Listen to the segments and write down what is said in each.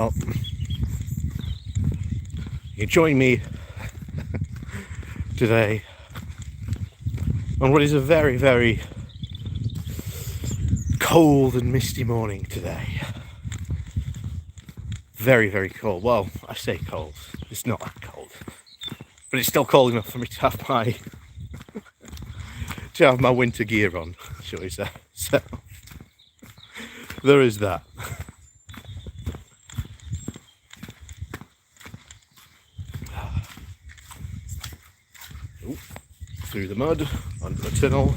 Well, you join me today on what is a very, very cold and misty morning today. Very, very cold. Well, I say cold. It's not that cold, but it's still cold enough for me to have my winter gear on, shall we say. So there is that. Ooh, through the mud, under the tunnel.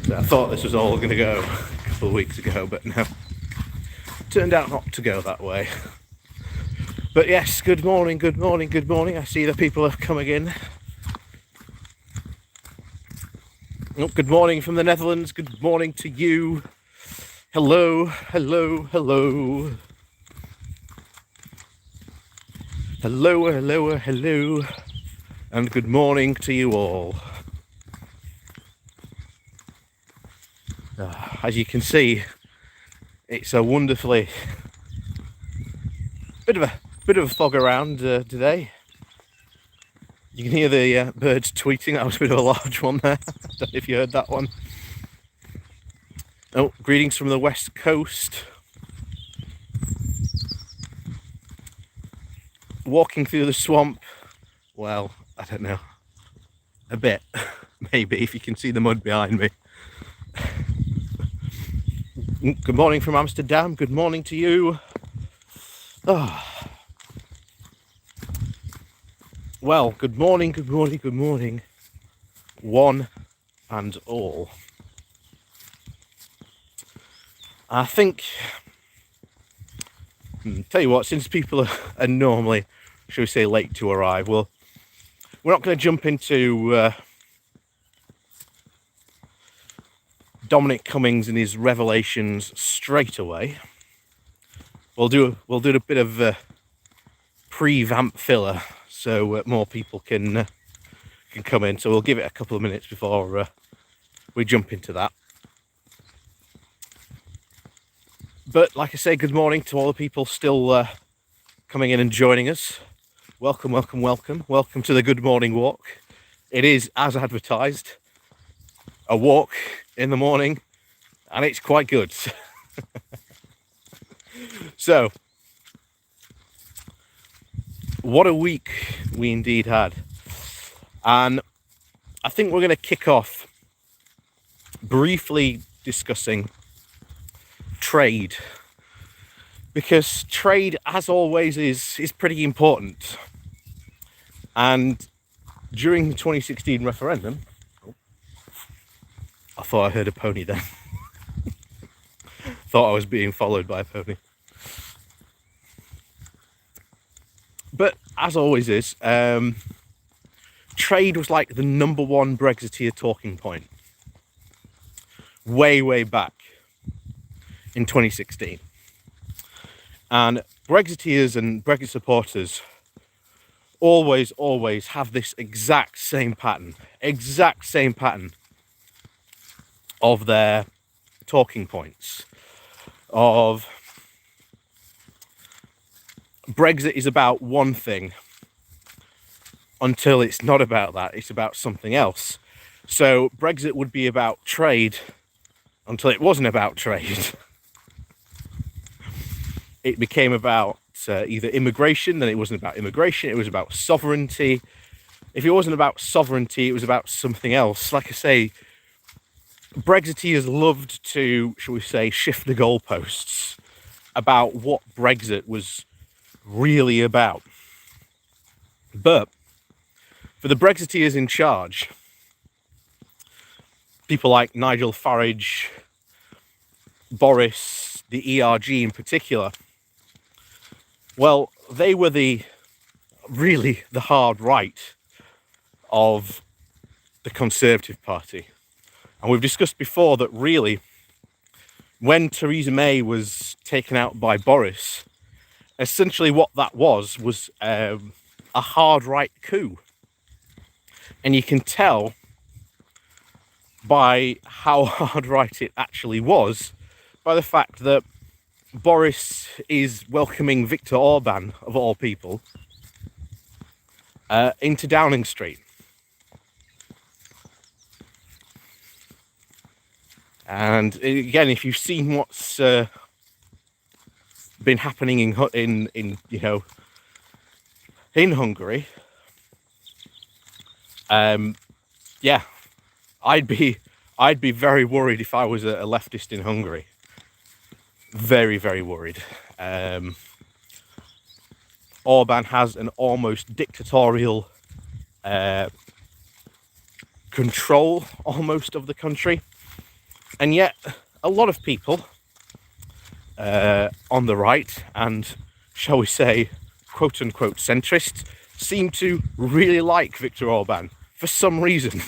So I thought this was all going to go a couple of weeks ago, but no. Turned out not to go that way. But yes, good morning, good morning, good morning. I see the people are coming in. Oh, good morning from the Netherlands. Good morning to you. Hello, hello, hello. Hello, hello, hello. And good morning to you all. As you can see, it's a wonderfully bit of a fog around today. You can hear the birds tweeting. That was a bit of a large one there. I don't know if you heard that one. Oh, greetings from the west coast. Walking through the swamp. Well, I don't know. A bit, maybe, if you can see the mud behind me. Good morning from Amsterdam. Good morning to you. Oh. Well, good morning, good morning, good morning, one and all. I think, tell you what, since people are normally, shall we say, late to arrive, well, we're not going to jump into Dominic Cummings and his revelations straight away. We'll do a bit of pre-vamp filler, so more people can come in. So we'll give it a couple of minutes before we jump into that. But like I say, good morning to all the people still coming in and joining us. Welcome, welcome, welcome. Welcome to the Good Morning Walk. It is, as advertised, a walk in the morning, and it's quite good. So, what a week we indeed had. And I think we're going to kick off briefly discussing trade, because trade, as always, is pretty important. And during the 2016 referendum, I thought I heard a pony then. Thought I was being followed by a pony. But as always is, trade was like the number one Brexiteer talking point way back in 2016. And Brexiteers and Brexit supporters always have this exact same pattern of their talking points of Brexit is about one thing until it's not about that, it's about something else. So Brexit would be about trade until it wasn't about trade. It became about either immigration, then it wasn't about immigration, it was about sovereignty. If it wasn't about sovereignty, it was about something else. Like I say, Brexiteers loved to, shall we say, shift the goalposts about what Brexit was really about. But for the Brexiteers in charge, people like Nigel Farage, Boris, the ERG in particular, well, they were really the hard right of the Conservative Party. And we've discussed before that really, when Theresa May was taken out by Boris, essentially what that was a hard right coup. And you can tell by how hard right it actually was by the fact that Boris is welcoming Viktor Orban, of all people, into Downing Street. And again, if you've seen what's been happening in Hungary, yeah, I'd be very worried if I was a leftist in Hungary. Very, very worried. Orban has an almost dictatorial control almost of the country, and yet a lot of people on the right and, shall we say, quote unquote centrist, seem to really like Viktor Orban for some reason.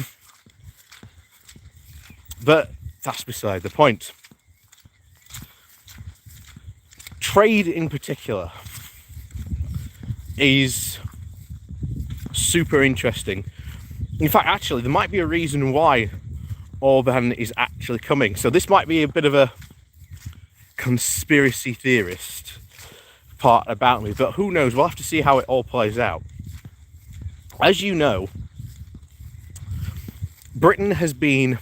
But that's beside the point. Trade in particular is super interesting. In fact, actually, there might be a reason why Orban is actually coming. So this might be a bit of a conspiracy theorist part about me, but who knows? We'll have to see how it all plays out. As you know, Britain has been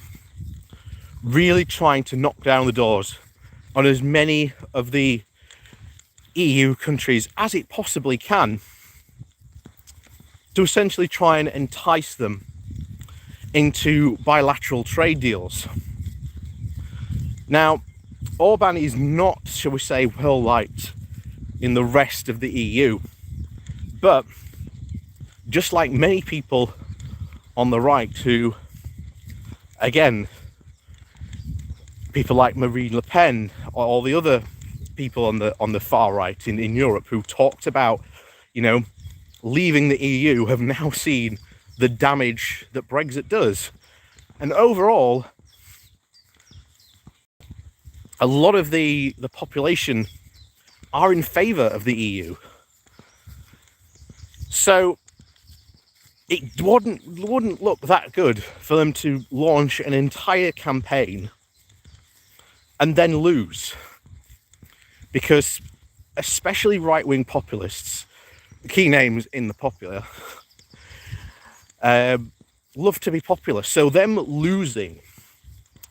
really trying to knock down the doors on as many of the EU countries as it possibly can to essentially try and entice them into bilateral trade deals. Now, Orban is not, shall we say, well liked in the rest of the EU, but just like many people on the right who, again, people like Marine Le Pen or all the other people on the far right in Europe who talked about, leaving the EU, have now seen the damage that Brexit does. And overall, a lot of the population are in favour of the EU. So it wouldn't look that good for them to launch an entire campaign and then lose. Because especially right-wing populists, key names in the popular, love to be popular. So them losing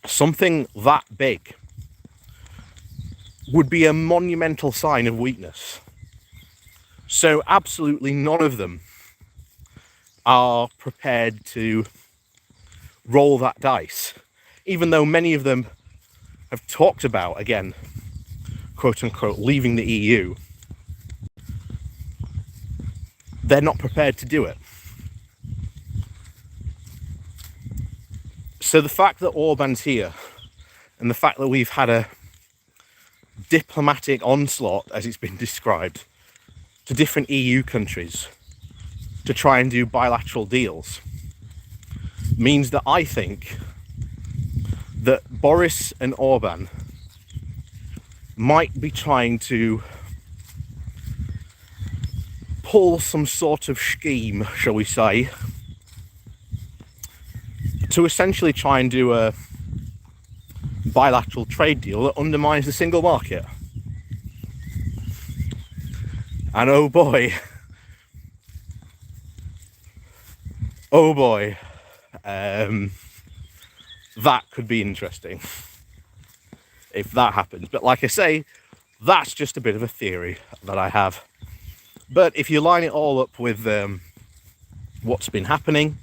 something that big would be a monumental sign of weakness. So absolutely none of them are prepared to roll that dice, even though many of them have talked about, again, quote unquote, leaving the EU. They're not prepared to do it. So the fact that Orban's here, and the fact that we've had a diplomatic onslaught, as it's been described, to different EU countries to try and do bilateral deals, means that I think that Boris and Orban might be trying to pull some sort of scheme, shall we say, to essentially try and do a bilateral trade deal that undermines the single market. And oh boy, that could be interesting if that happens. But like I say, that's just a bit of a theory that I have. But if you line it all up with what's been happening,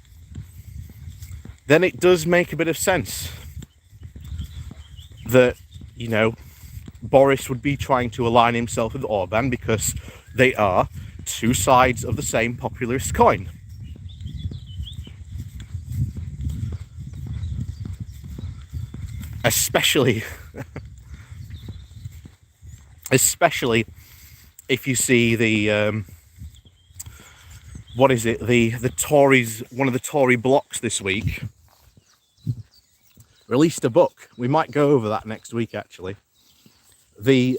then it does make a bit of sense that, Boris would be trying to align himself with Orban because they are two sides of the same populist coin. Especially if you see the the Tories, one of the Tory blocks this week released a book. We might go over that next week, actually. The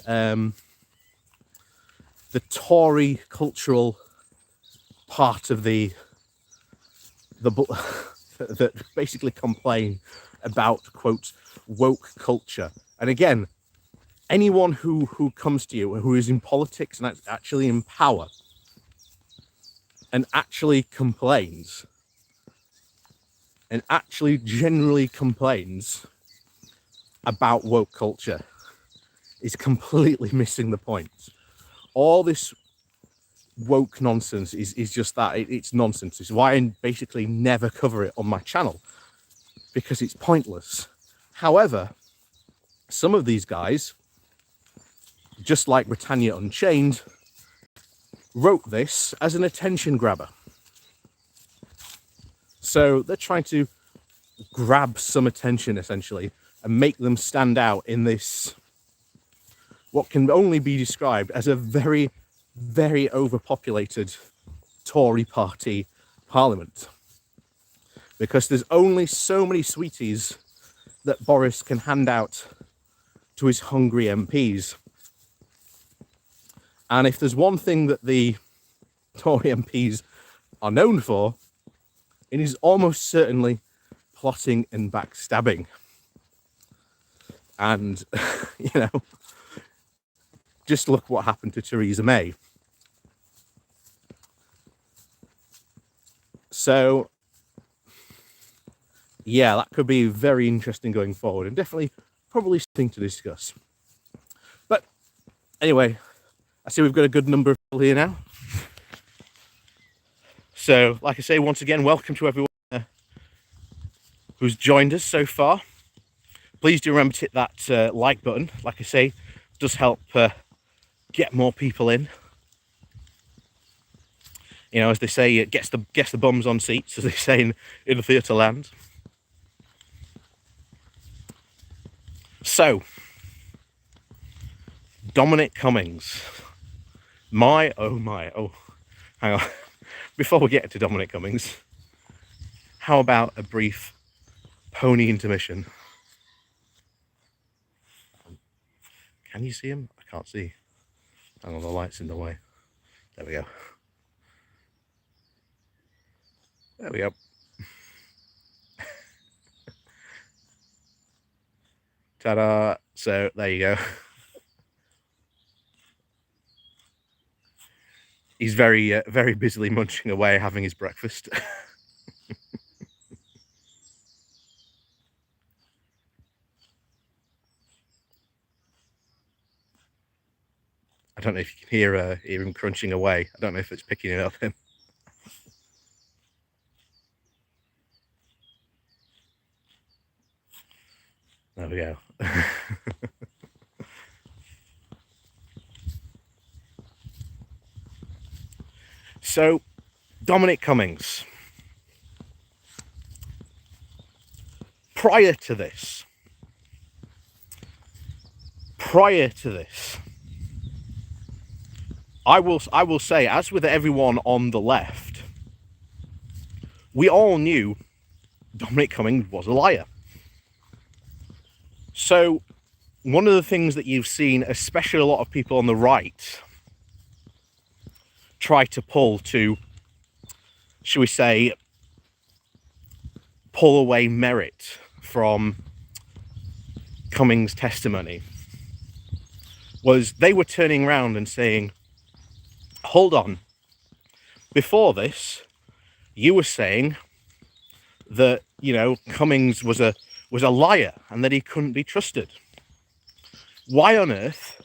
Tory cultural part of the book that basically complain about, quote, woke culture. And again, anyone who comes to you, who is in politics and actually in power, and actually complains, and actually generally complains about woke culture, is completely missing the point. All this woke nonsense is just that. It's nonsense. It's why I basically never cover it on my channel, because it's pointless. However, some of these guys, just like Britannia Unchained, wrote this as an attention grabber. So they're trying to grab some attention, essentially, and make them stand out in this, what can only be described as a very, very overpopulated Tory party parliament. Because there's only so many sweeties that Boris can hand out to his hungry MPs. And if there's one thing that the Tory MPs are known for, it is almost certainly plotting and backstabbing. And, you know, just look what happened to Theresa May. So, yeah, that could be very interesting going forward, and definitely probably something to discuss. But anyway, I see we've got a good number of people here now. So, like I say, once again, welcome to everyone who's joined us so far. Please do remember to hit that like button. Like I say, it does help get more people in. You know, as they say, it gets the bums on seats, as they say in the theatre land. So, Dominic Cummings. Oh, hang on. Before we get to Dominic Cummings, how about a brief pony intermission? Can you see him? I can't see. Hang on, the light's in the way. There we go. There we go. Ta-da! So, there you go. He's very, very busily munching away, having his breakfast. I don't know if you can hear him crunching away. I don't know if it's picking it up him. There we go. So, Dominic Cummings. Prior to this, I will say, as with everyone on the left, we all knew Dominic Cummings was a liar. So, one of the things that you've seen, especially a lot of people on the right, try to pull to, shall we say, pull away merit from Cummings' testimony, was they were turning around and saying, hold on, before this, you were saying that, you know, Cummings was a liar and that he couldn't be trusted. Why on earth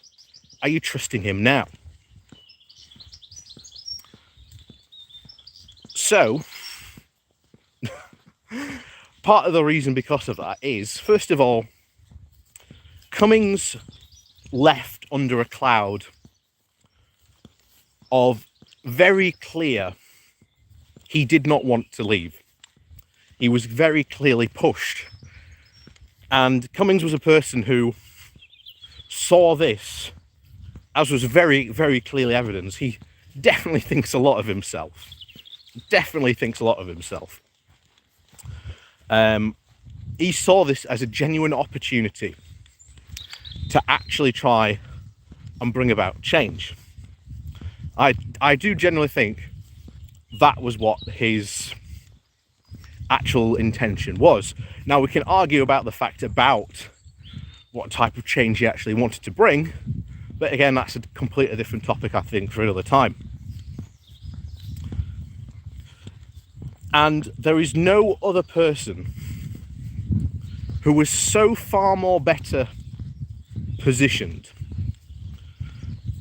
are you trusting him now? So, part of the reason because of that is, first of all, Cummings left under a cloud of very clear he did not want to leave. He was very clearly pushed. And Cummings was a person who saw this, as was very, very clearly evident. He definitely thinks a lot of himself. He saw this as a genuine opportunity to actually try and bring about change. I do generally think that was what his actual intention was. Now, we can argue about the fact about what type of change he actually wanted to bring. But again, that's a completely different topic, I think, for another time. And there is no other person who was so far more better positioned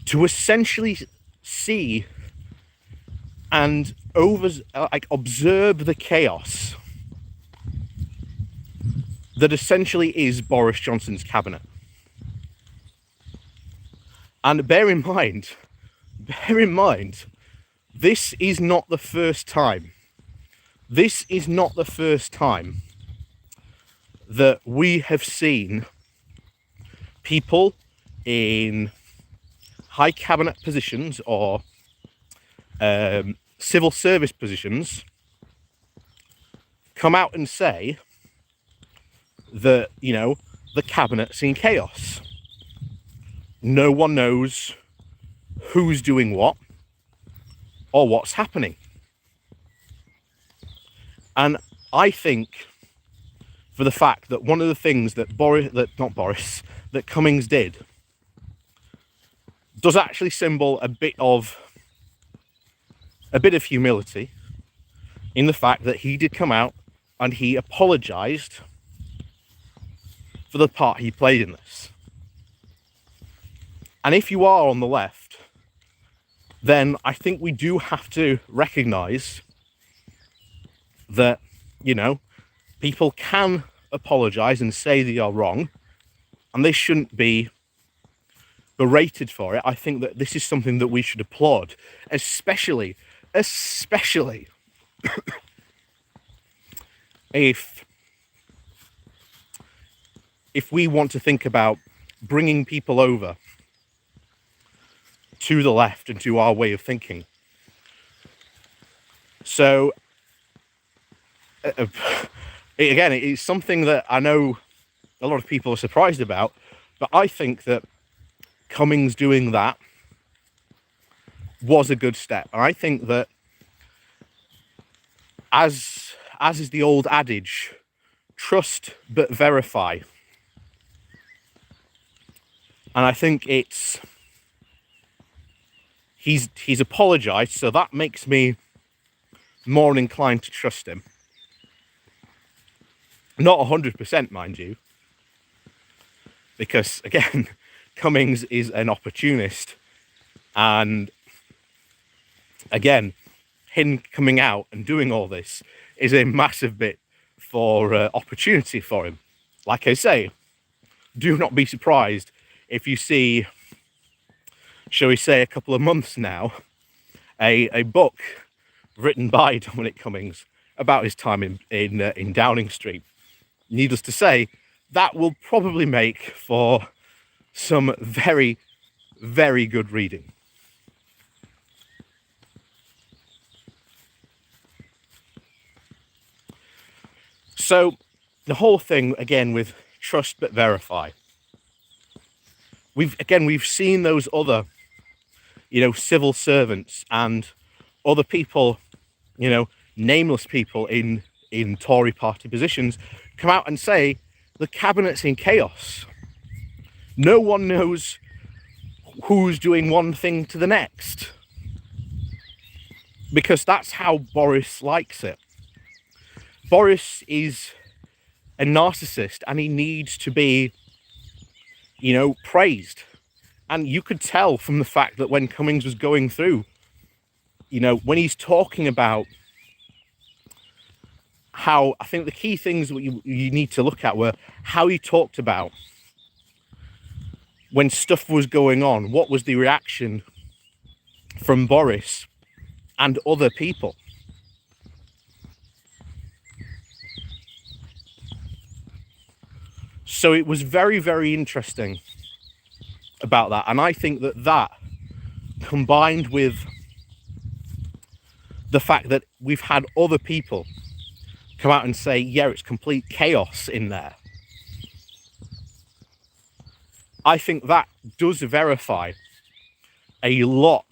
to essentially see and observe the chaos that essentially is Boris Johnson's cabinet. And bear in mind, this is not the first time. This is not the first time that we have seen people in high cabinet positions or civil service positions come out and say that, the cabinet's in chaos. No one knows who's doing what or what's happening. And I think, for the fact that one of the things that Cummings did does actually symbol a bit of humility in the fact that he did come out and he apologized for the part he played in this. And if you are on the left, then I think we do have to recognize that, people can apologize and say they are wrong, and they shouldn't be berated for it. I think that this is something that we should applaud, especially if we want to think about bringing people over to the left and to our way of thinking. So again, it's something that I know a lot of people are surprised about, but I think that Cummings doing that was a good step. And I think that, as is the old adage, trust but verify. And I think he's apologized, so that makes me more inclined to trust him. Not 100%, mind you, because again, Cummings is an opportunist, and again, him coming out and doing all this is a massive bit for opportunity for him. Like I say, do not be surprised if you see, shall we say, a couple of months now, a book written by Dominic Cummings about his time in Downing Street. Needless to say, that will probably make for some very, very good reading. So the whole thing, again, with trust but verify. We've seen those other, civil servants and other people, nameless people in Tory party positions come out and say the cabinet's in chaos. No one knows who's doing one thing to the next, because that's how Boris likes it. Boris is a narcissist and he needs to be, praised. And you could tell from the fact that when Cummings was going through, when he's talking about how, I think the key things that you need to look at were how he talked about when stuff was going on, what was the reaction from Boris and other people. So it was very, very interesting about that. And I think that combined with the fact that we've had other people come out and say, yeah, it's complete chaos in there, I think that does verify a lot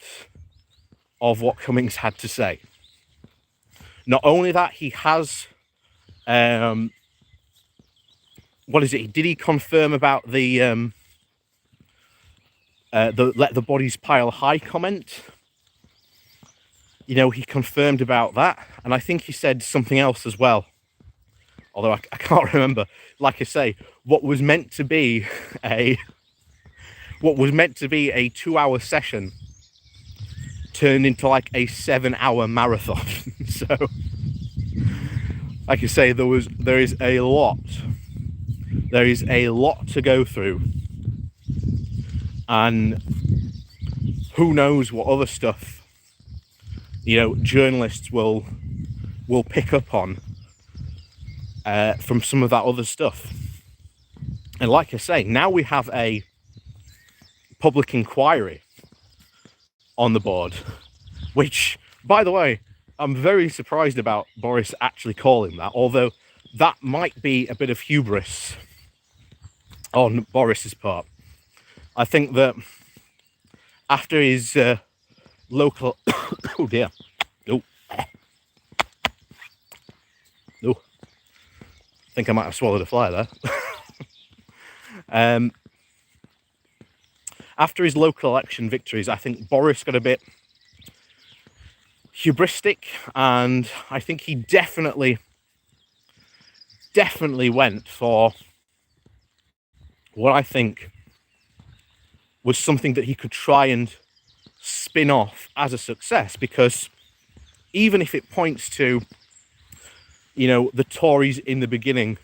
of what Cummings had to say. Not only that, he has, what is it? Did he confirm about the let the bodies pile high comment? You know, he confirmed about that, and I think he said something else as well. Although I can't remember. Like I say, what was meant to be a 2-hour session turned into like a 7-hour marathon. So, like I say, there is a lot to go through, and who knows what other stuff, you know, journalists will pick up on from some of that other stuff. And like I say, now we have a public inquiry on the board, which, by the way, I'm very surprised about Boris actually calling that, although that might be a bit of hubris on Boris's part. I think that after his local oh dear, no, I think I might have swallowed a fly there. After his local election victories, I think Boris got a bit hubristic, and I think he definitely went for what I think was something that he could try and spin off as a success, because even if it points to, you know, the Tories in the beginning,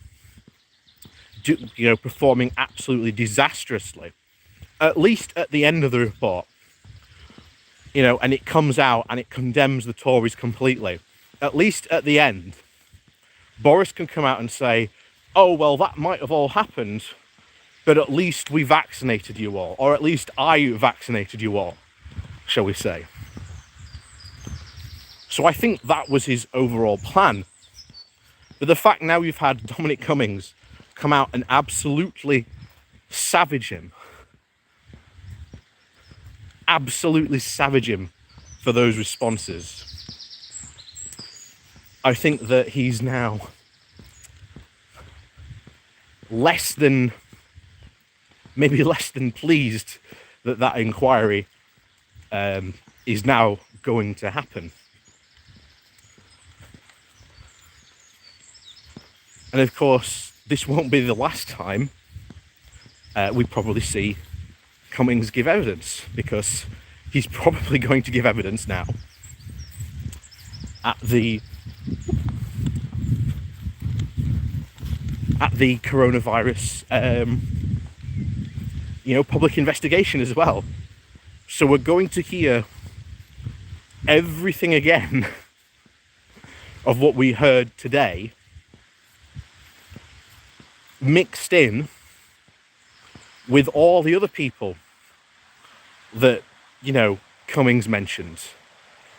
you know, performing absolutely disastrously, at least at the end of the report, you know, and it comes out and it condemns the Tories completely, at least at the end, Boris can come out and say, oh, well, that might have all happened, but at least we vaccinated you all, or at least I vaccinated you all, shall we say. So I think that was his overall plan. But the fact now you've had Dominic Cummings come out and absolutely savage him for those responses, I think that he's now less than pleased that that inquiry is now going to happen. And of course, this won't be the last time we probably see Cummings give evidence, because he's probably going to give evidence now at the coronavirus you know, public investigation as well. So we're going to hear everything again of what we heard today, mixed in with all the other people that, you know, Cummings mentioned.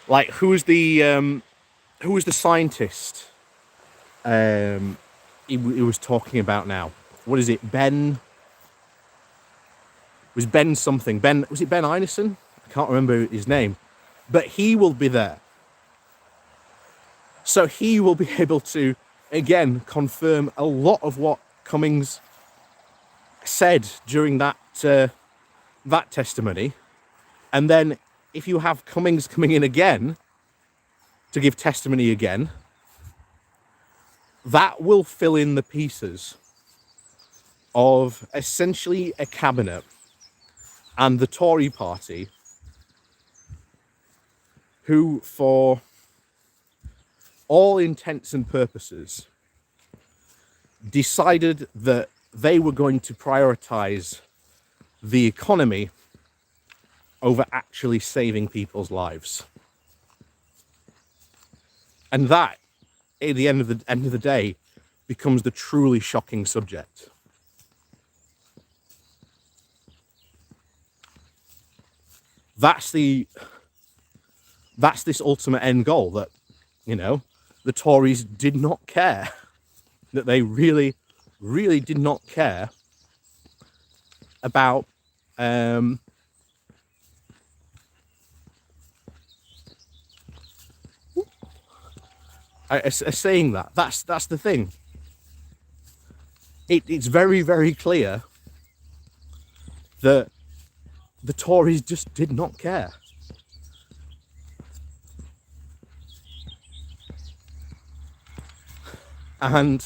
Like, who was the scientist he was talking about now? What is it? Ben something. Was it Ben Einarson? I can't remember his name. But he will be there. So he will be able to, again, confirm a lot of what Cummings said during that testimony. And then if you have Cummings coming in again to give testimony again, that will fill in the pieces of essentially a cabinet and the Tory party, who, for all intents and purposes, decided that they were going to prioritize the economy over actually saving people's lives. And that, at the end of the day, becomes the truly shocking subject. That's this ultimate end goal, that, you know, the Tories did not care, that they really, really did not care about saying that. That's the thing. it's very, very clear that the Tories just did not care. And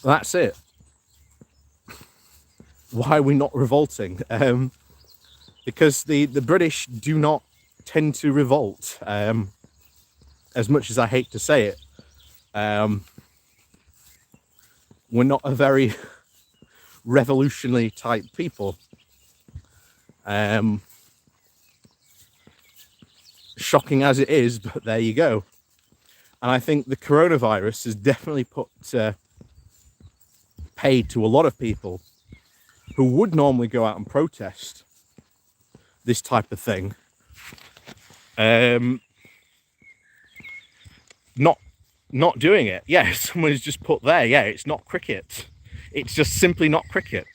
that's it. Why are we not revolting? Because the British do not tend to revolt, as much as I hate to say it. We're not a very revolutionary type people. Shocking as it is, but there you go. And I think the coronavirus has definitely put paid to a lot of people who would normally go out and protest this type of thing. Not doing it. Yeah, someone's just put there, yeah, it's not cricket. It's just simply not cricket,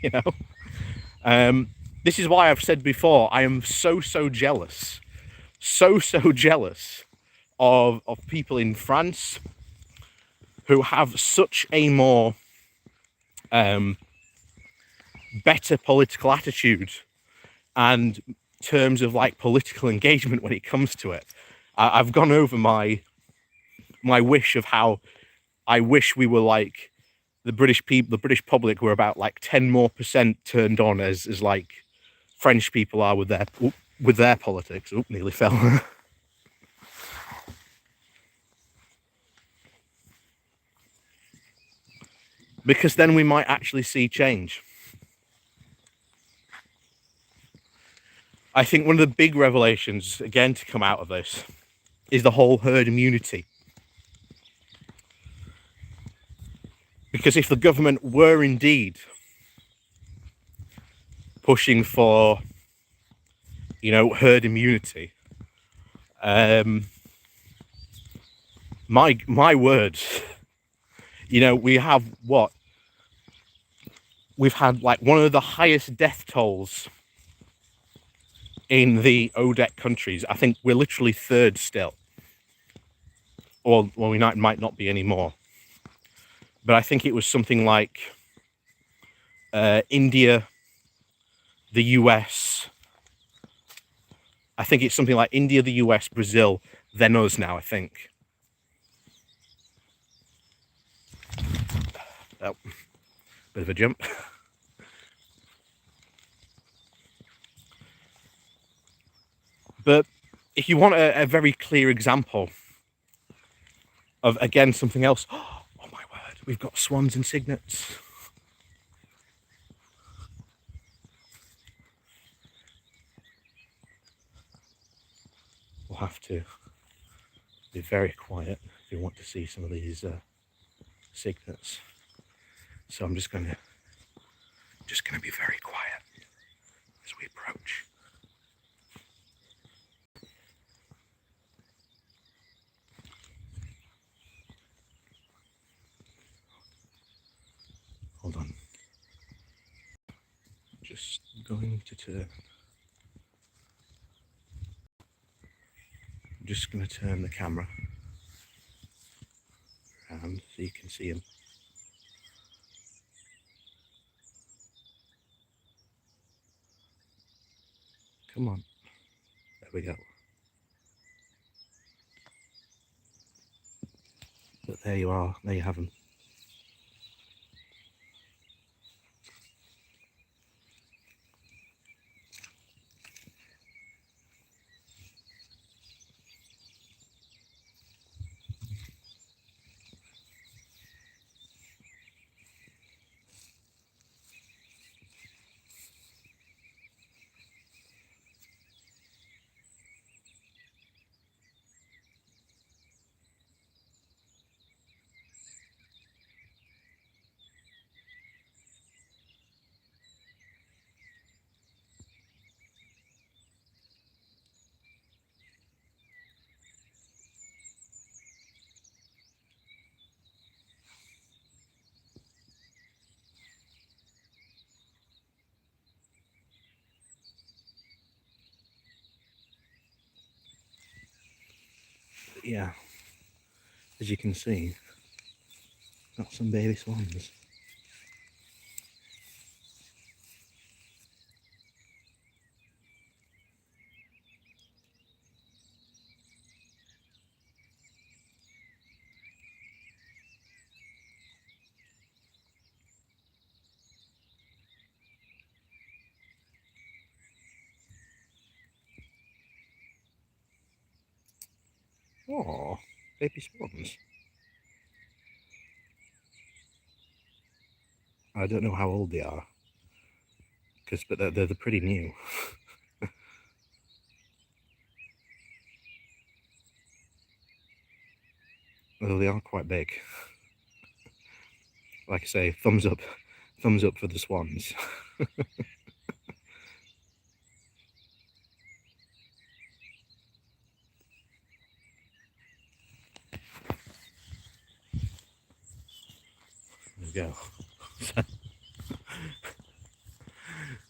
you know? This is why I've said before, I am so jealous. So jealous of people in France who have such a more better political attitude and terms of like political engagement when it comes to it. I've gone over my wish of how I wish we were like the British people, the British public were about like 10% more turned on as like French people are with their politics. Oh, nearly fell. Because then we might actually see change. I think one of the big revelations, again, to come out of this is the whole herd immunity. Because if the government were indeed pushing for, you know, herd immunity, my word, you know, we have what? We've had like one of the highest death tolls in the ODEC countries. I think we're literally third still. Or well, we might not be anymore. But I think it was something like India, the US. I think it's something like India, the US, Brazil, then us now, I think. Oh, bit of a jump. But if you want a very clear example of, again, something else, oh my word, we've got swans and cygnets. We'll have to be very quiet if you want to see some of these cygnets. So I'm just gonna be very quiet as we approach. Hold on. Just going to turn. I'm just going to turn the camera around so you can see him. Come on. There we go. But there you are. There you have them. yeah, as you can see, got some baby swans. Oh, baby swans. I don't know how old they are, but they're pretty new. Although they are quite big. Like I say, thumbs up for the swans. There we go.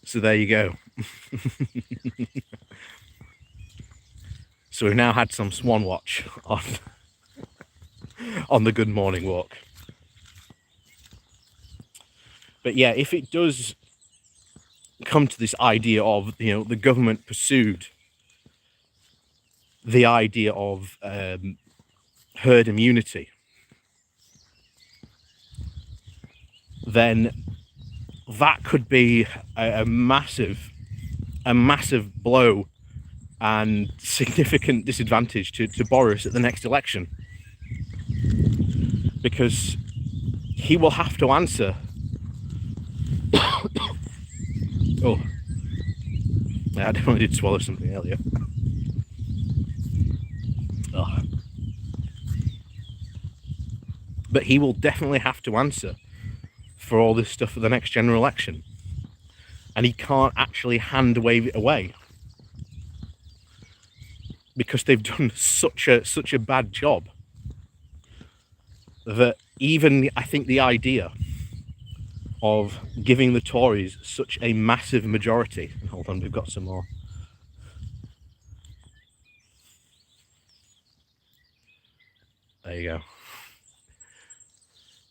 So there you go. So we've now had some swan watch on the Good Morning Walk. But yeah, if it does come to this idea of, the government pursued the idea of herd immunity, then that could be a massive blow and significant disadvantage to Boris at the next election, because he will have to answer. Oh, I definitely did swallow something earlier. Oh. But he will definitely have to answer for all this stuff at the next general election, and he can't actually hand wave it away because they've done such a bad job that even, I think, the idea of giving the Tories such a massive majority. Hold on, we've got some more. There you go.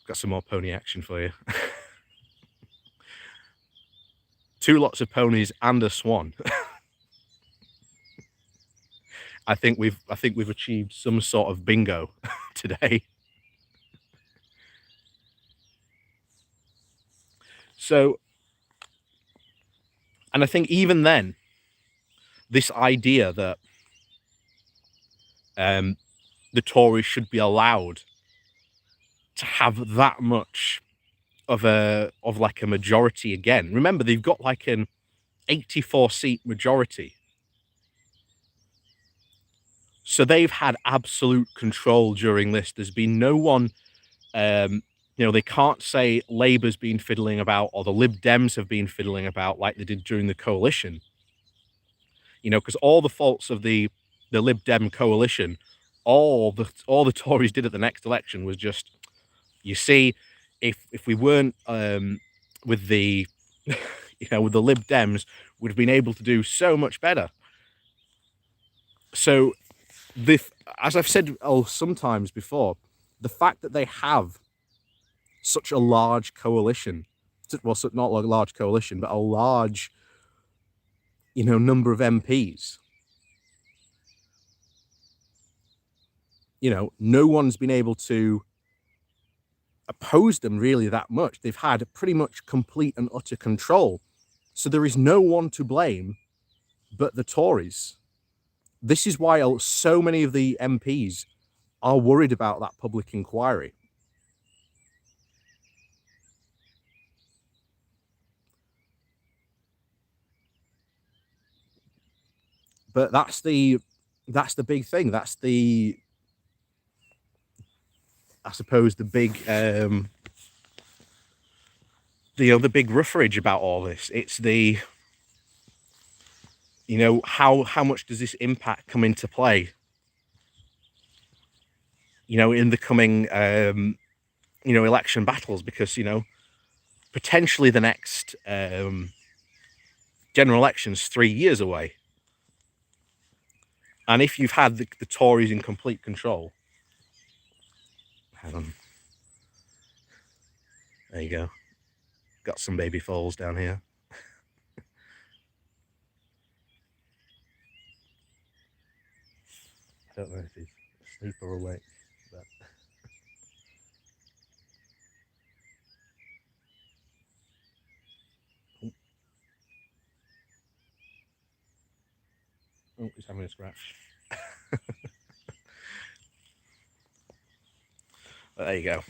Got some more pony action for you. 2 lots of ponies and a swan. I think we've achieved some sort of bingo today. So, and I think even then, this idea that the Tories should be allowed to have that much of a majority again. Remember, they've got like an 84-seat majority. So they've had absolute control during this. There's been no one, they can't say Labour's been fiddling about or the Lib Dems have been fiddling about like they did during the coalition. Because all the faults of the Lib Dem coalition, all the Tories did at the next election was just, you see, if we weren't with the with the Lib Dems, we'd have been able to do so much better. So, as I've said sometimes before, the fact that they have such a large coalition, well, not a large coalition, but a large, number of MPs, no one's been able to oppose them really that much. They've had pretty much complete and utter control. So there is no one to blame but the Tories. This is why so many of the MPs are worried about that public inquiry. But that's the big thing. That's I suppose the big the big roughage about all this. It's the how much does this impact come into play in the coming election battles, because potentially the next general election's 3 years away. And if you've had the Tories in complete control, hang on, there you go. Got some baby foals down here. I don't know if he's asleep or awake, but oh, he's having a scratch. But there you go.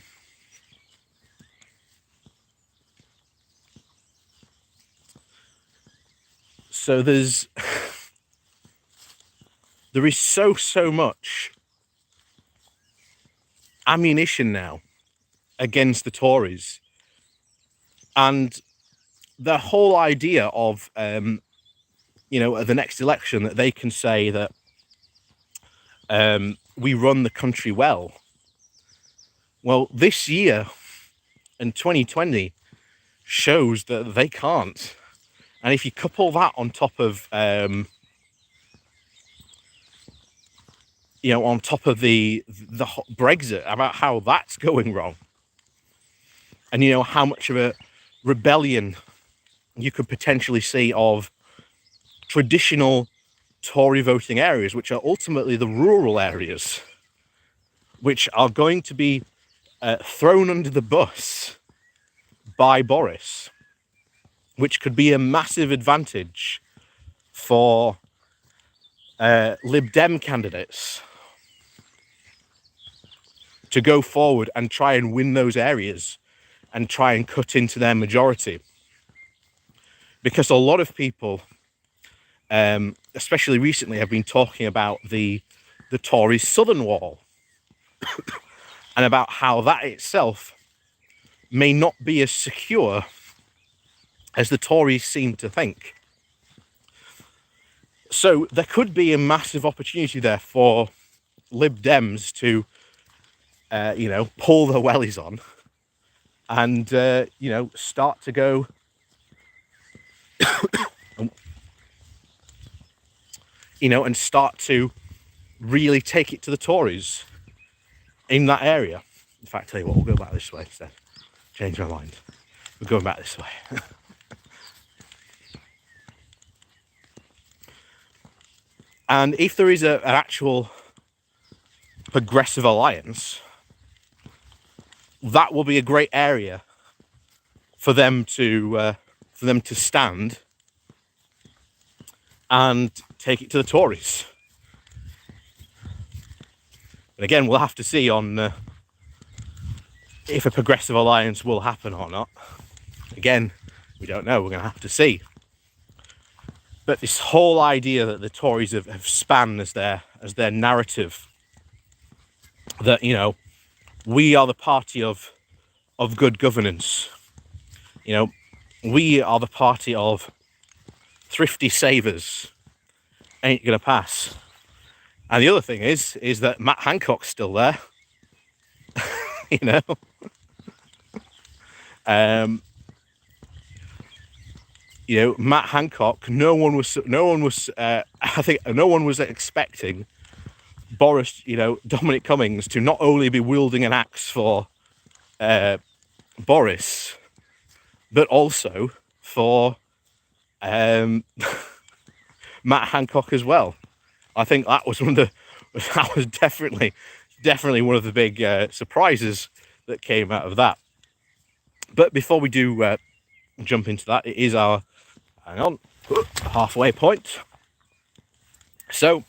So there is so much ammunition now against the Tories, and the whole idea of at the next election that they can say that we run the country well. Well, this year in 2020 shows that they can't. And if you couple that on top of on top of the Brexit, about how that's going wrong, and how much of a rebellion you could potentially see of traditional Tory voting areas, which are ultimately the rural areas, which are going to be thrown under the bus by Boris, which could be a massive advantage for Lib Dem candidates to go forward and try and win those areas and try and cut into their majority. Because a lot of people, especially recently, have been talking about the Tories' southern wall and about how that itself may not be as secure as the Tories seem to think. So there could be a massive opportunity there for Lib Dems to, pull their wellies on and, start to go, and start to really take it to the Tories in that area. In fact, tell you what, we'll go back this way instead. Change my mind. We're going back this way. And if there is an actual progressive alliance, that will be a great area for them to stand and take it to the Tories. And again, we'll have to see on if a progressive alliance will happen or not. Again, we don't know. We're going to have to see. But this whole idea that the Tories have spanned as their narrative, that we are the party of good governance. We are the party of thrifty savers. Ain't gonna pass. And the other thing is that Matt Hancock's still there. Matt Hancock. No one was. I think no one was expecting Boris. Dominic Cummings to not only be wielding an axe for Boris, but also for Matt Hancock as well. I think that was definitely one of the big surprises that came out of that. But before we do jump into that, it is our halfway point. So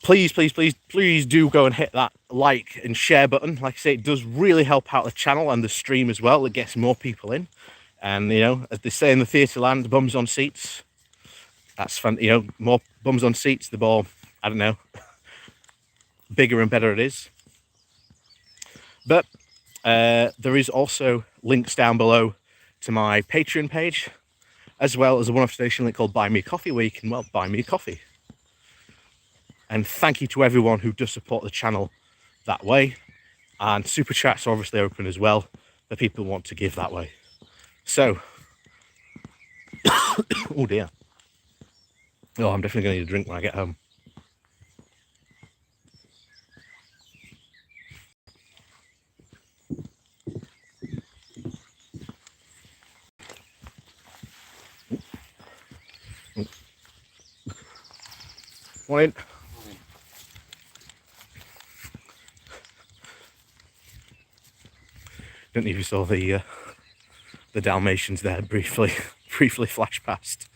please do go and hit that like and share button. Like I say, it does really help out the channel and the stream as well. It gets more people in, and as they say in the theatre land, bums on seats. That's fun. More bums on seats, the more, I don't know, bigger and better it is. But there is also links down below to my Patreon page, as well as a one-off donation link called Buy Me a Coffee, where you can, buy me a coffee. And thank you to everyone who does support the channel that way. And super chats are obviously open as well for people who want to give that way. So, oh dear. Oh, I'm definitely going to need a drink when I get home. Morning. Don't know if you saw the Dalmatians there briefly flash past.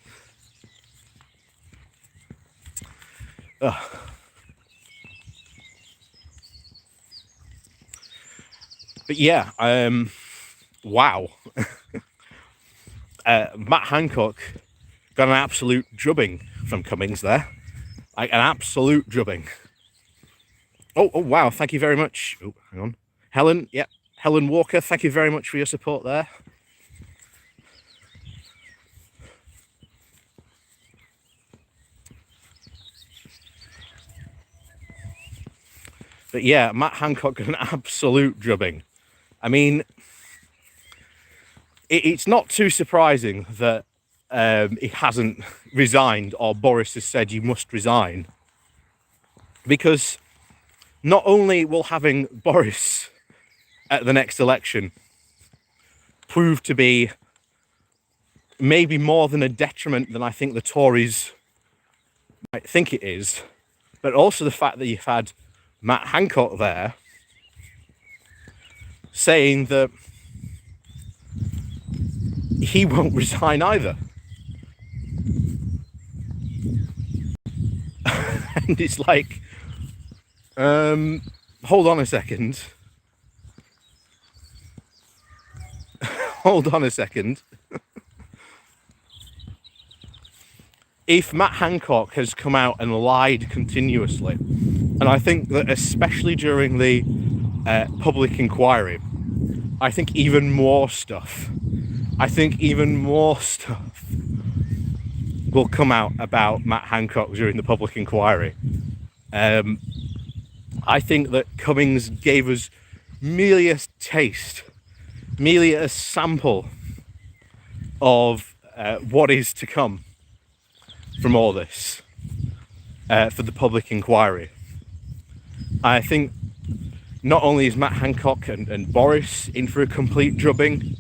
But yeah, wow. Matt Hancock got an absolute drubbing from Cummings there. Like an absolute drubbing. Oh, wow, thank you very much. Oh, hang on. Helen, yeah. Helen Walker, thank you very much for your support there. But yeah, Matt Hancock got an absolute drubbing. I mean, it's not too surprising that he hasn't resigned, or Boris has said you must resign, because not only will having Boris at the next election prove to be maybe more than a detriment than I think the Tories might think it is, but also the fact that you've had Matt Hancock there saying that he won't resign either. And it's like, hold on a second. Hold on a second. If Matt Hancock has come out and lied continuously, and I think that especially during the public inquiry, I think even more stuff will come out about Matt Hancock during the public inquiry. I think that Cummings gave us merely a taste, merely a sample of what is to come from all this for the public inquiry. I think not only is Matt Hancock and Boris in for a complete drubbing,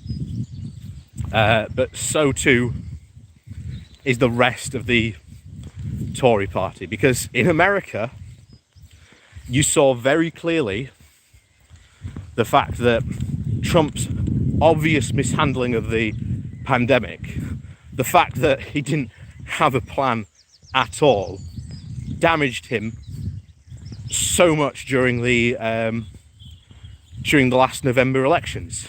but so too is the rest of the Tory party. Because in America, you saw very clearly the fact that Trump's obvious mishandling of the pandemic, the fact that he didn't have a plan at all, damaged him so much during the last November elections.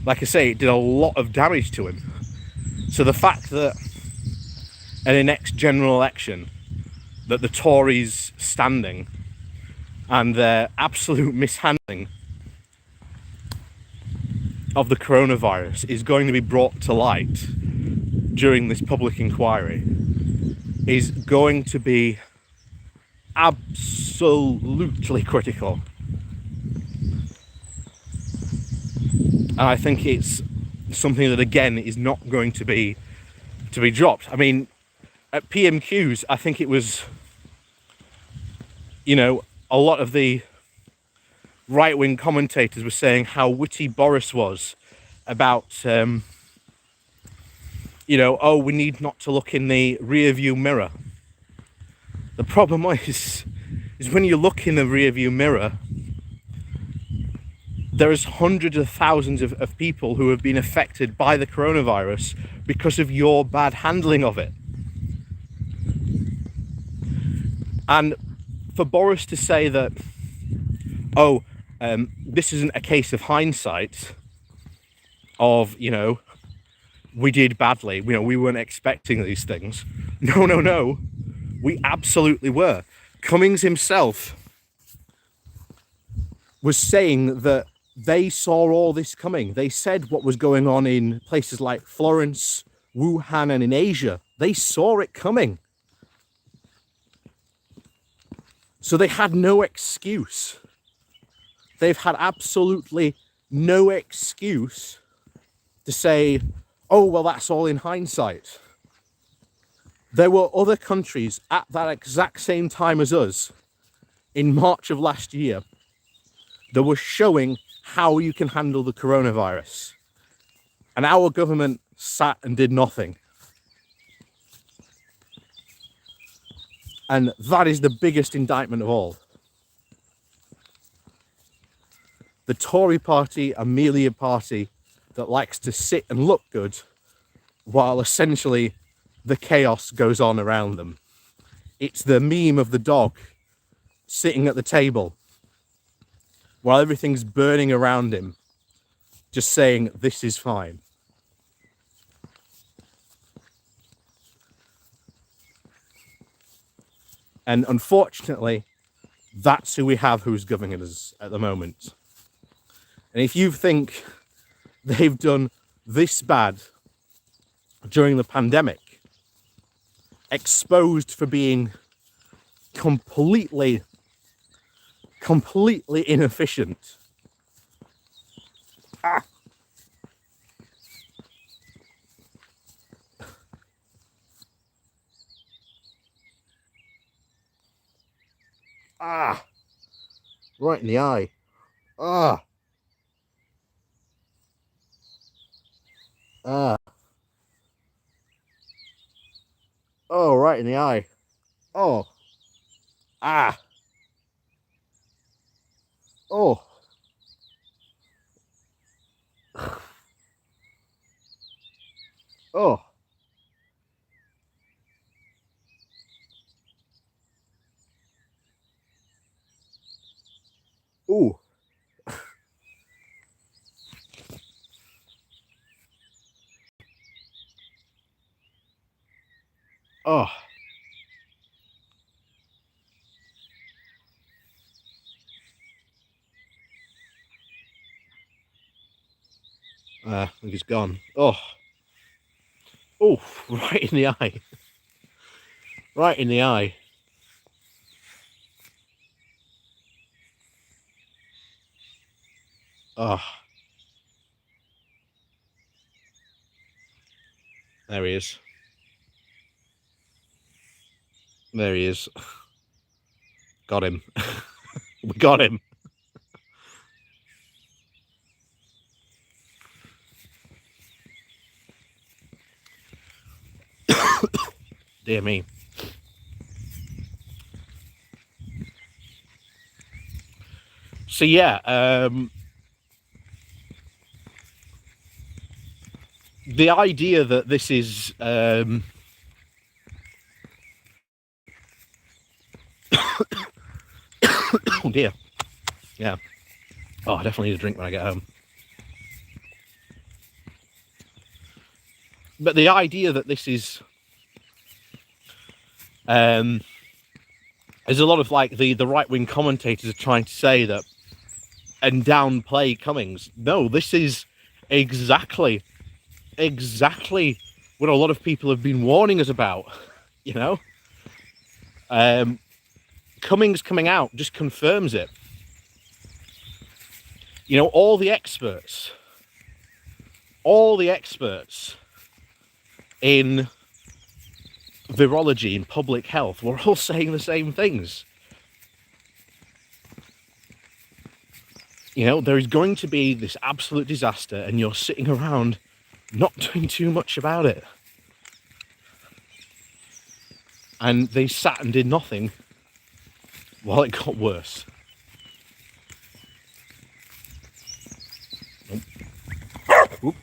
Like I say, it did a lot of damage to him. So the fact that in the next general election that the Tories standing and their absolute mishandling of the coronavirus is going to be brought to light during this public inquiry is going to be absolutely critical. And I think it's something that, again, is not going to be dropped. I mean, at PMQs, I think it was, a lot of the right-wing commentators were saying how witty Boris was about, oh, we need not to look in the rear-view mirror. The problem is when you look in the rear-view mirror, there's hundreds of thousands of people who have been affected by the coronavirus because of your bad handling of it. And for Boris to say that, this isn't a case of hindsight, of, we did badly, we weren't expecting these things. No, we absolutely were. Cummings himself was saying that they saw all this coming. They said what was going on in places like Florence, Wuhan, and in Asia. They saw it coming. So they had no excuse. They've had absolutely no excuse to say, oh, well, that's all in hindsight. There were other countries at that exact same time as us in March of last year that were showing how you can handle the coronavirus. And our government sat and did nothing. And that is the biggest indictment of all. The Tory party are merely a party that likes to sit and look good while essentially the chaos goes on around them. It's the meme of the dog sitting at the table while everything's burning around him, just saying, this is fine. And unfortunately, that's who we have who's governing us at the moment. And if you think they've done this bad during the pandemic, exposed for being completely inefficient. Ah. Ah. Right in the eye. Ah. Ah. Oh, right in the eye. Oh. Ah. Oh. Oh. Ooh. Oh. I think he's gone. Oh. Oh, right in the eye. Right in the eye. Oh. There he is. There he is. Got him. We got him. Dear me. So yeah, the idea that this is oh dear. Yeah. Oh, I definitely need a drink when I get home. But the idea that this is there's a lot of like the right-wing commentators are trying to say that and downplay Cummings. No, this is exactly what a lot of people have been warning us about, you know. Cummings coming out just confirms it. You know, all the experts in virology and public health were all saying the same things. You know, there is going to be this absolute disaster and you're sitting around not doing too much about it. And they sat and did nothing while it got worse. Oop.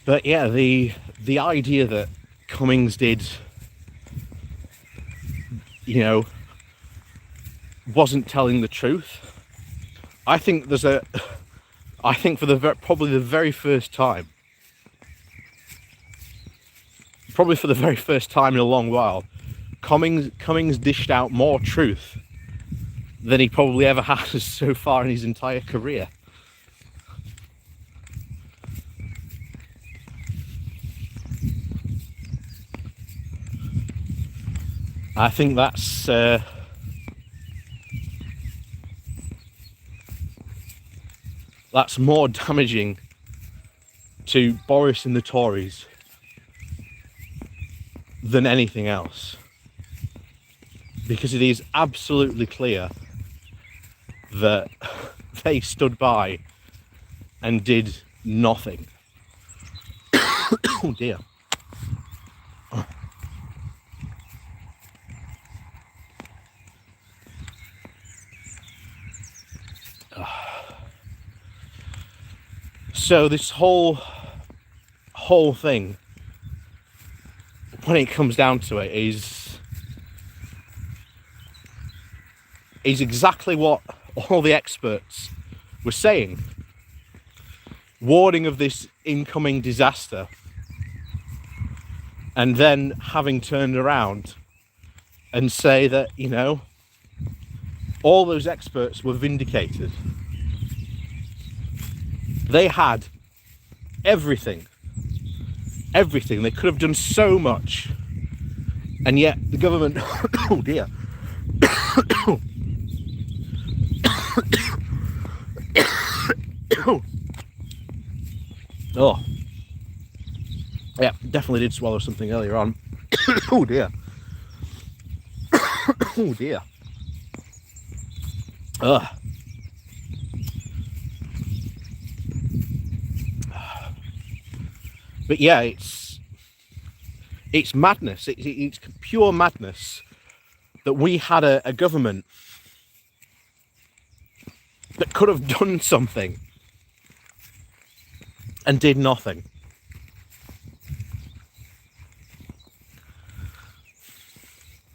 But yeah, the idea that Cummings did, you know, wasn't telling the truth. I think for probably the very first time in a long while, Cummings dished out more truth than he probably ever has so far in his entire career. I think that's more damaging to Boris and the Tories than anything else, because it is absolutely clear that they stood by and did nothing. Oh dear. So this whole thing, when it comes down to it, is exactly what all the experts were saying, warning of this incoming disaster, and then having turned around and say that, you know, all those experts were vindicated. They had everything. They could have done so much, and yet the government oh dear. Oh yeah, definitely did swallow something earlier on. Oh dear. Oh dear. Ugh. But yeah, it's madness. It's pure madness that we had a government that could have done something and did nothing.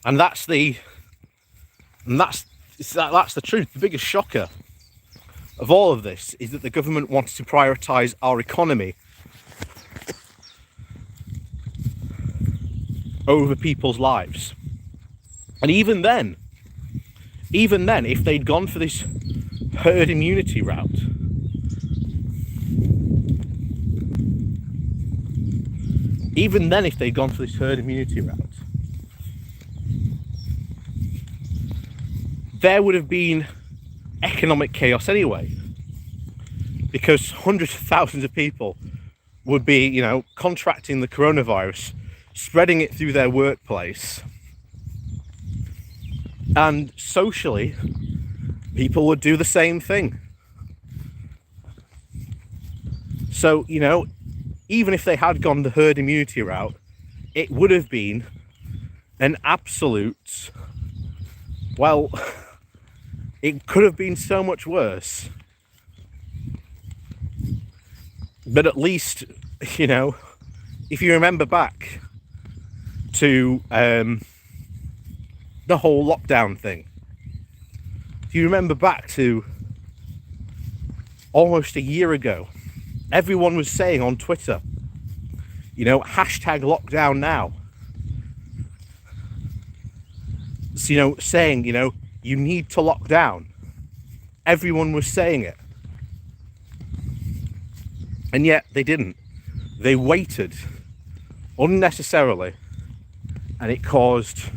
And that's the truth. The biggest shocker of all of this is that the government wants to prioritise our economy over people's lives. And even then, if they'd gone for this herd immunity route, there would have been economic chaos anyway, because hundreds of thousands of people would be, you know, contracting the coronavirus, spreading it through their workplace, and socially people would do the same thing. So, you know, even if they had gone the herd immunity route, it would have been an absolute, well, it could have been so much worse. But at least, you know, if you remember back to the whole lockdown thing, if you remember back to almost a year ago, everyone was saying on Twitter, you know, hashtag lockdown now. So, you know, saying, you know, you need to lock down. Everyone was saying it. And yet they didn't. They waited unnecessarily, and it caused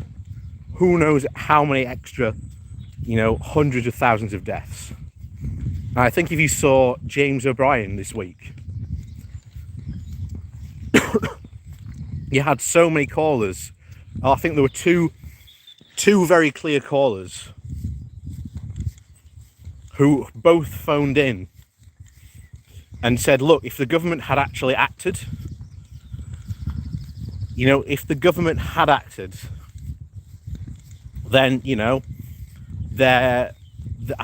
who knows how many extra, you know, hundreds of thousands of deaths. And I think if you saw James O'Brien this week, you had so many callers. I think there were two very clear callers who both phoned in and said, look, if the government had actually acted, you know, then, you know, I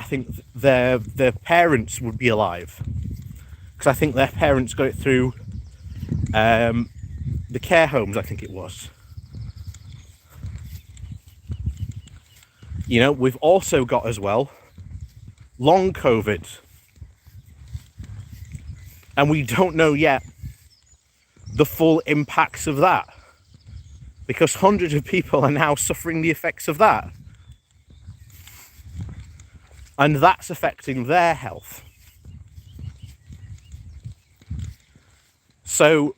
think their parents would be alive, because I think their parents got it through the care homes, I think it was. You know, we've also got as well long COVID, and we don't know yet the full impacts of that, because hundreds of people are now suffering the effects of that. And that's affecting their health. So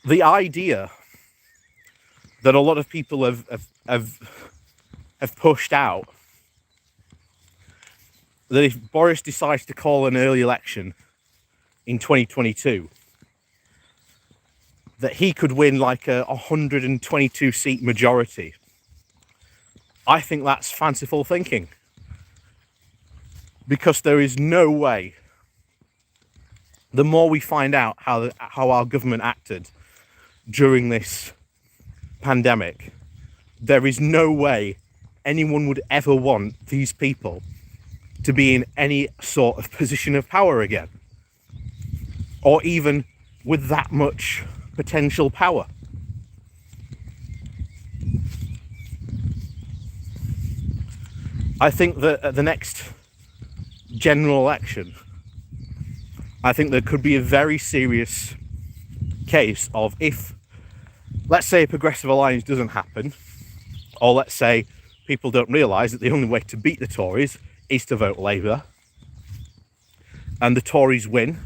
the idea that a lot of people have pushed out, that if Boris decides to call an early election in 2022, that he could win like a 122 seat majority, I think that's fanciful thinking. Because there is no way, the more we find out how our government acted during this pandemic, there is no way anyone would ever want these people to be in any sort of position of power again, or even with that much potential power. I think that at the next general election, I think there could be a very serious case of, if, let's say, a progressive alliance doesn't happen, or let's say people don't realise that the only way to beat the Tories is to vote Labour, and the Tories win,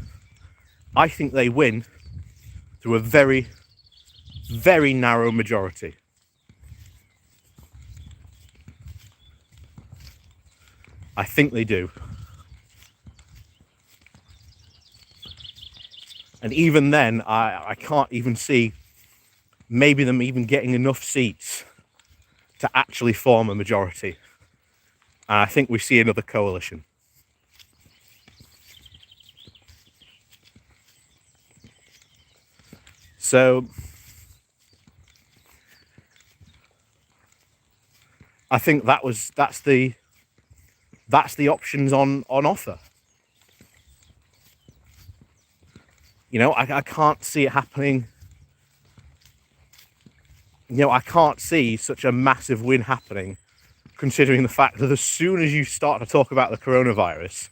I think they win through a very, very narrow majority. I think they do. And even then, I can't even see maybe them even getting enough seats to actually form a majority. And I think we see another coalition. So I think that's the options on offer. You know, I can't see it happening. You know, I can't see such a massive win happening, considering the fact that as soon as you start to talk about the coronavirus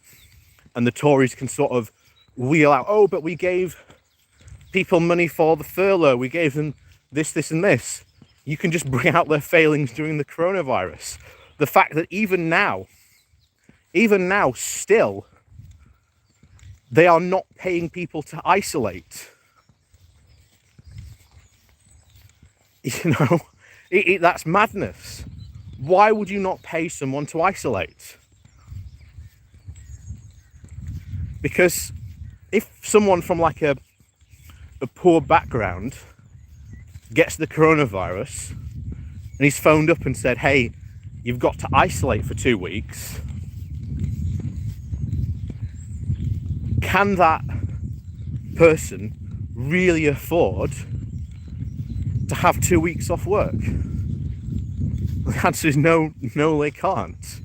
and the Tories can sort of wheel out, oh, but we gave people money for the furlough, we gave them this and this. You can just bring out their failings during the coronavirus. The fact that even now still, they are not paying people to isolate. You know, that's madness. Why would you not pay someone to isolate? Because if someone from like a poor background gets the coronavirus and he's phoned up and said, hey, you've got to isolate for 2 weeks, can that person really afford to have 2 weeks off work? The answer is no, they can't.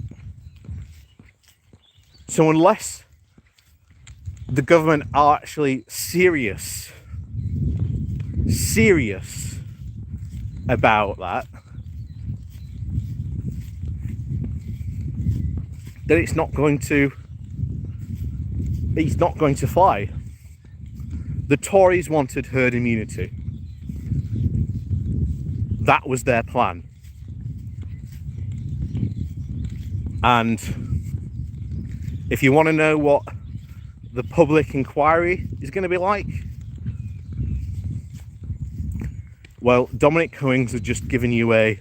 So unless the government are actually serious about that, then it's not going to fly. The Tories wanted herd immunity. That was their plan. And if you want to know what the public inquiry is going to be like, well, Dominic Cummings has just given you a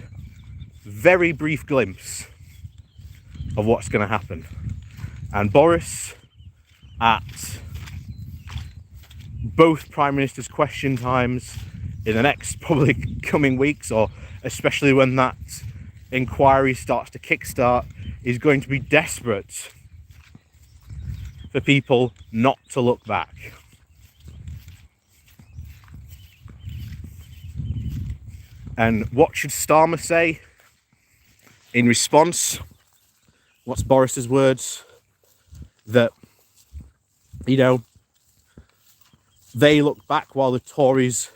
very brief glimpse of what's going to happen. And Boris, at both Prime Minister's question times in the next probably coming weeks, or especially when that inquiry starts to kickstart, is going to be desperate for people not to look back. And what should Starmer say in response? What's Boris's words? That, you know, they look back while the Tories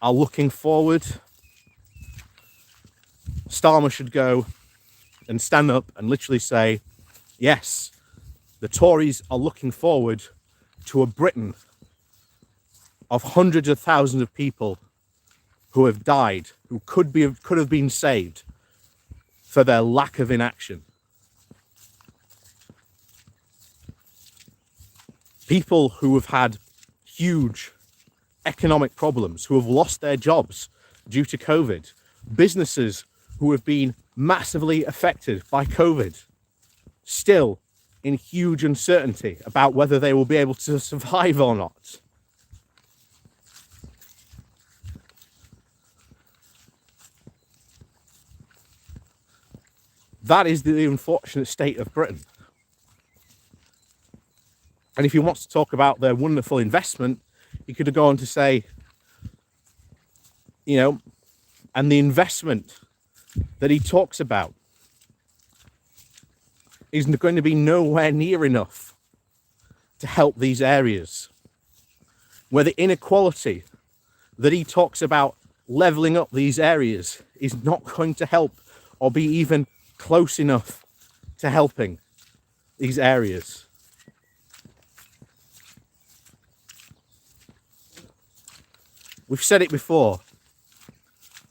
are looking forward. Starmer should go and stand up and literally say, yes, the Tories are looking forward to a Britain of hundreds of thousands of people who have died, who could have been saved for their lack of inaction. People who have had huge economic problems, who have lost their jobs due to COVID, businesses who have been massively affected by COVID, still in huge uncertainty about whether they will be able to survive or not. That is the unfortunate state of Britain. And if he wants to talk about their wonderful investment, he could have gone on to say, you know, and the investment that he talks about is going to be nowhere near enough to help these areas, where the inequality that he talks about leveling up these areas is not going to help or be even close enough to helping these areas. We've said it before,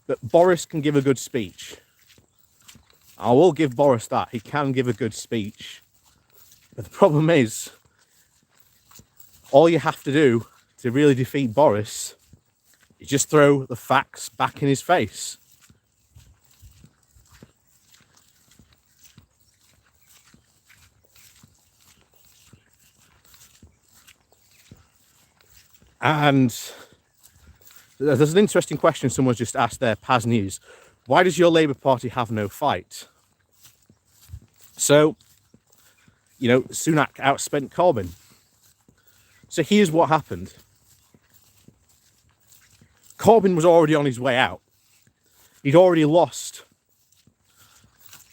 but Boris can give a good speech. I will give Boris that. He can give a good speech. But the problem is, all you have to do to really defeat Boris is just throw the facts back in his face. And there's an interesting question someone's just asked there, Paz News. Why does your Labour Party have no fight? So, you know, Sunak outspent Corbyn. So here's what happened. Corbyn was already on his way out. He'd already lost,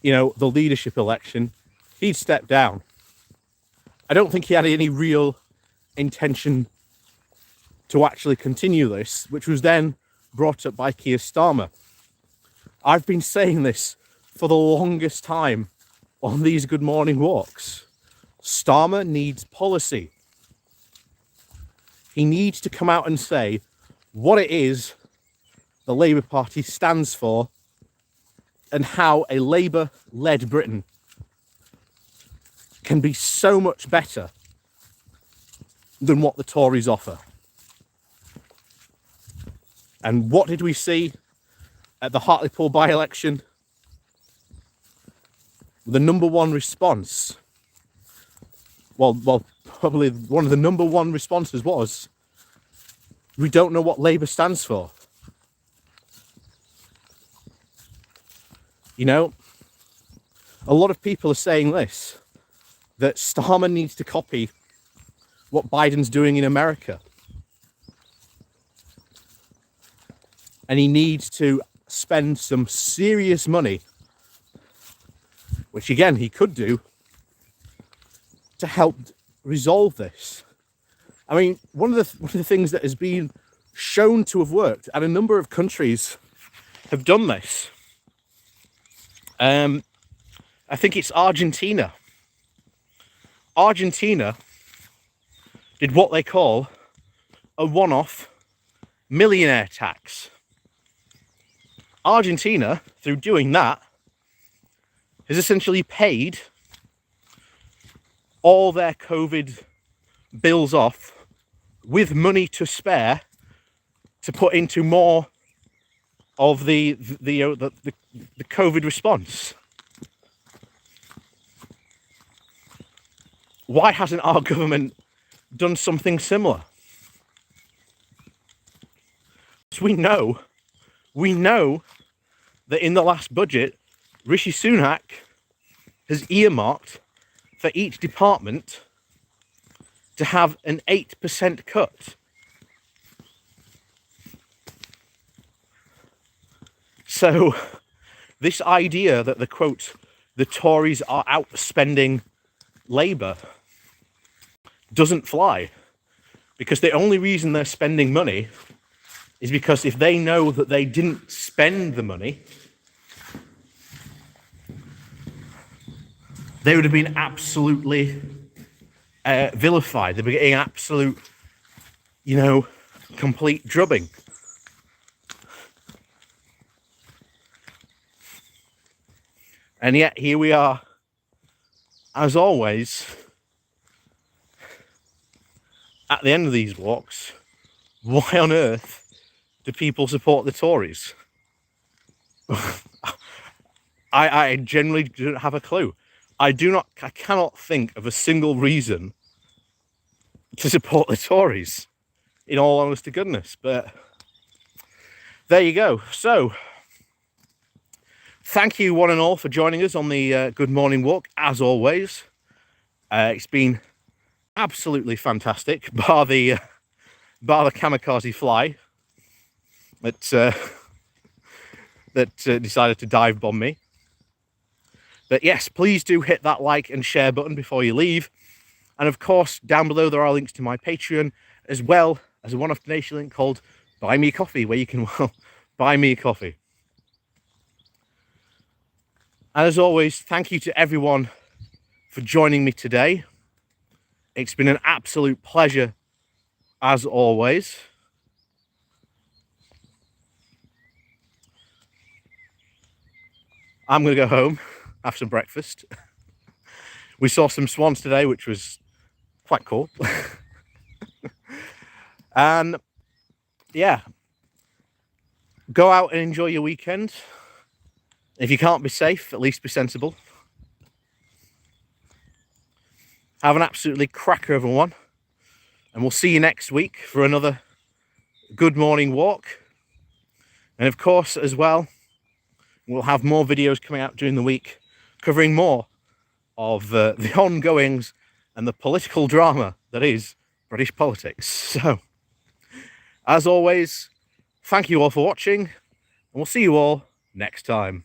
you know, the leadership election. He'd stepped down. I don't think he had any real intention to actually continue this, which was then brought up by Keir Starmer. I've been saying this for the longest time on these Good Morning walks. Starmer needs policy. He needs to come out and say what it is the Labour Party stands for and how a Labour-led Britain can be so much better than what the Tories offer. And what did we see at the Hartlepool by-election? The number one response, well, probably one of the number one responses was, we don't know what Labour stands for. You know, a lot of people are saying this, that Starmer needs to copy what Biden's doing in America. And he needs to spend some serious money, which again he could do, to help resolve this. I mean, one of the things that has been shown to have worked, and a number of countries have done this. I think it's Argentina. Argentina did what they call a one-off millionaire tax. Argentina, through doing that, has essentially paid all their COVID bills off with money to spare to put into more of the COVID response. Why hasn't our government done something similar? So we know that in the last budget, Rishi Sunak has earmarked for each department to have an 8% cut. So this idea that the Tories are outspending Labour doesn't fly, because the only reason they're spending money is because if they know that they didn't spend the money, they would have been absolutely vilified. They'd be getting absolute, complete drubbing. And yet here we are, as always, at the end of these walks. Why on earth do people support the Tories? I genuinely don't have a clue. I cannot think of a single reason to support the Tories, in all honest to goodness. But there you go. So, thank you one and all for joining us on the Good Morning Walk, as always. It's been absolutely fantastic, bar the kamikaze fly that decided to dive bomb me. But yes, please do hit that like and share button before you leave. And of course, down below there are links to my Patreon, as well as a one-off donation link called Buy Me a Coffee, where you can, well, buy me a coffee. And as always, thank you to everyone for joining me today. It's been an absolute pleasure, as always. I'm going to go home, have some breakfast. We saw some swans today, which was quite cool. And yeah, go out and enjoy your weekend. If you can't be safe, at least be sensible. Have an absolutely cracker, everyone. And we'll see you next week for another Good Morning Walk. And of course, as well, we'll have more videos coming out during the week covering more of the ongoings and the political drama that is British politics. So, as always, thank you all for watching, and we'll see you all next time.